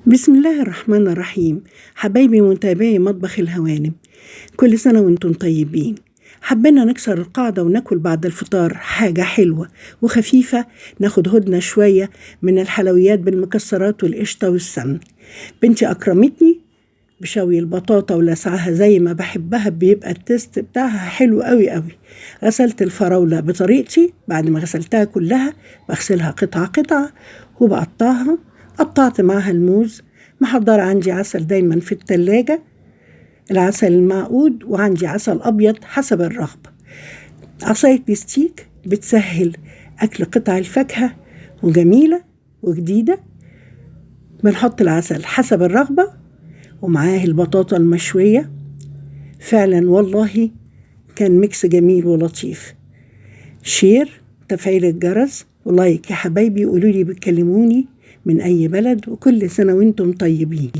بسم الله الرحمن الرحيم. حبايبي متابعي مطبخ الهوانم، كل سنة وانتم طيبين. حبينا نكسر القاعدة وناكل بعد الفطار حاجة حلوة وخفيفة، ناخد هدنة شوية من الحلويات بالمكسرات والقشطة والسمن. بنتي أكرمتني بشوي البطاطا ولسعها زي ما بحبها، بيبقى التست بتاعها حلو قوي قوي. غسلت الفراولة بطريقتي، بعد ما غسلتها كلها بغسلها قطعة قطعة وبقطعها. قطعت معها الموز، محضرة عندي عسل دايما في التلاجة، العسل المعقود، وعندي عسل أبيض حسب الرغبة. عصاية بيستيك بتسهل أكل قطع الفاكهة وجميلة وجديدة. بنحط العسل حسب الرغبة ومعاه البطاطا المشوية. فعلا والله كان ميكس جميل ولطيف. شير، تفعيل الجرس ولايك يا حبايبي، قولوا لي بتكلموني من أي بلد، وكل سنة وانتم طيبين.